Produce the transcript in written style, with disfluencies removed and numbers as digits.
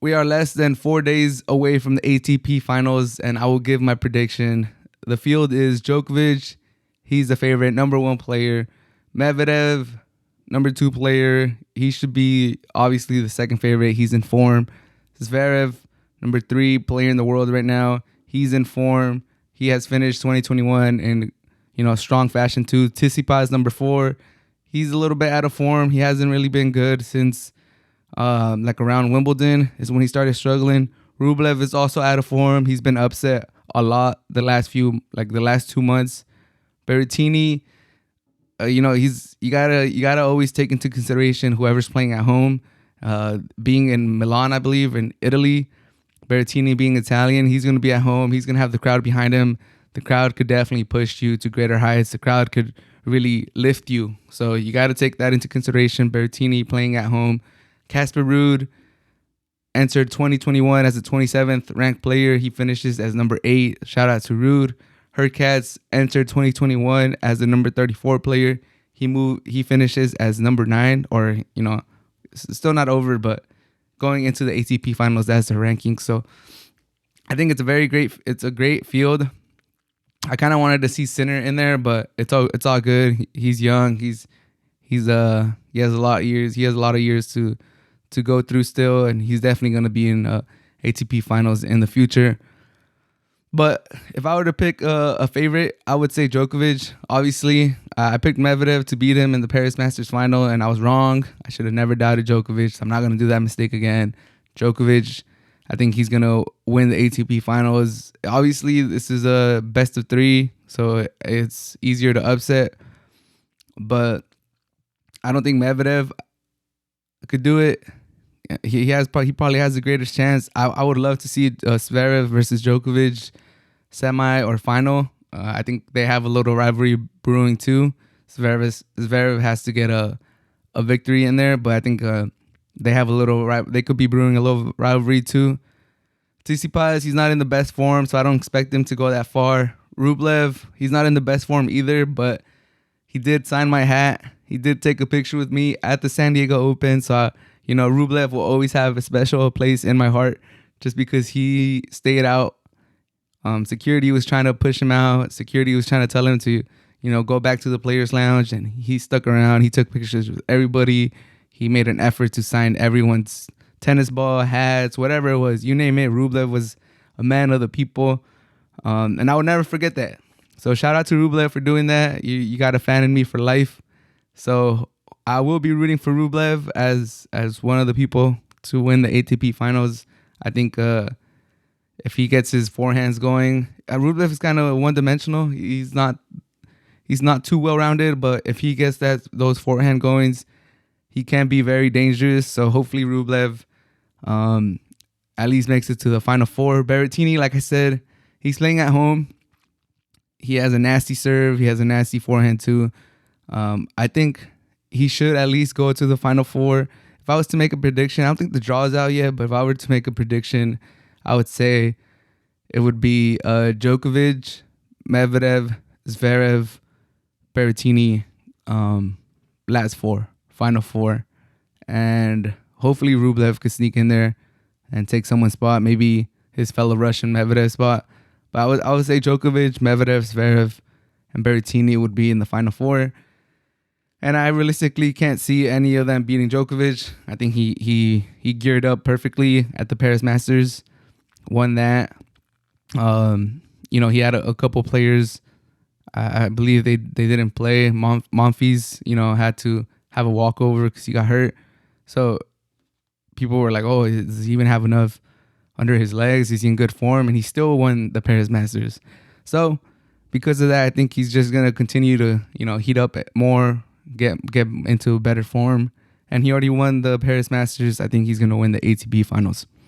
we are less than 4 days away from the ATP Finals, and I will give my prediction. The field is Djokovic. He's the favorite, number one player. Medvedev, number two player. He should be obviously the second favorite. He's in form. Zverev, number three player in the world right now. He's in form. He has finished 2021 in strong fashion too. Tsitsipas, number four. He's a little bit out of form. He hasn't really been good since around Wimbledon is when he started struggling. Rublev is also out of form. He's been upset a lot the last 2 months. Berrettini, you gotta always take into consideration whoever's playing at home. Being in Milan, I believe, in Italy, Berrettini being Italian, he's gonna be at home. He's gonna have the crowd behind him. The crowd could definitely push you to greater heights. The crowd could really lift you. So you got to take that into consideration. Berrettini playing at home. Casper Ruud entered 2021 as the 27th ranked player. He finishes as number 8. Shout out to Ruud. Hurkacz entered 2021 as the number 34 player. He finishes as number 9, or still not over, but going into the ATP Finals, that's the ranking. So I think it's a great field. I kind of wanted to see Sinner in there, but it's all good. He's young. He has a lot of years. He has a lot of years to go through still, and he's definitely going to be in ATP Finals in the future. But if I were to pick a favorite, I would say Djokovic. Obviously, I picked Medvedev to beat him in the Paris Masters final, and I was wrong. I should have never doubted Djokovic. I'm not going to do that mistake again. Djokovic, I think he's going to win the ATP Finals. Obviously, this is a best of 3, so it's easier to upset. But I don't think Medvedev could do it. He probably has the greatest chance. I would love to see Zverev versus Djokovic semi or final. I think they have a little rivalry brewing too. Zverev has to get a victory in there, but I think they have they could be brewing a little rivalry too. Tsitsipas, he's not in the best form, so I don't expect him to go that far. Rublev, he's not in the best form either, but he did sign my hat. He did take a picture with me at the San Diego Open, so Rublev will always have a special place in my heart just because he stayed out. Security was trying to push him out. Security was trying to tell him to, go back to the players' lounge, and he stuck around. He took pictures with everybody. He made an effort to sign everyone's tennis ball, hats, whatever it was. You name it. Rublev was a man of the people, and I will never forget that. So shout out to Rublev for doing that. You got a fan in me for life. So I will be rooting for Rublev as one of the people to win the ATP Finals. I think if he gets his forehands going, Rublev is kind of one-dimensional. He's not too well-rounded, but if he gets those forehand goings, he can be very dangerous. So hopefully Rublev at least makes it to the Final Four. Berrettini, like I said, he's playing at home. He has a nasty serve. He has a nasty forehand too. I think he should at least go to the Final Four. If I was to make a prediction, I don't think the draw is out yet, but if I were to make a prediction, I would say it would be Djokovic, Medvedev, Zverev, Berrettini, last 4, Final 4. And hopefully Rublev could sneak in there and take someone's spot, maybe his fellow Russian Medvedev's spot. But I would say Djokovic, Medvedev, Zverev, and Berrettini would be in the Final 4. And I realistically can't see any of them beating Djokovic. I think he geared up perfectly at the Paris Masters, won that. He had a couple players. I believe they didn't play. Monfils, had to have a walkover because he got hurt. So people were like, "Oh, does he even have enough under his legs? Is he in good form?" And he still won the Paris Masters. So because of that, I think he's just gonna continue to heat up more, get into better form. And he already won the Paris Masters. I think he's gonna win the ATP Finals.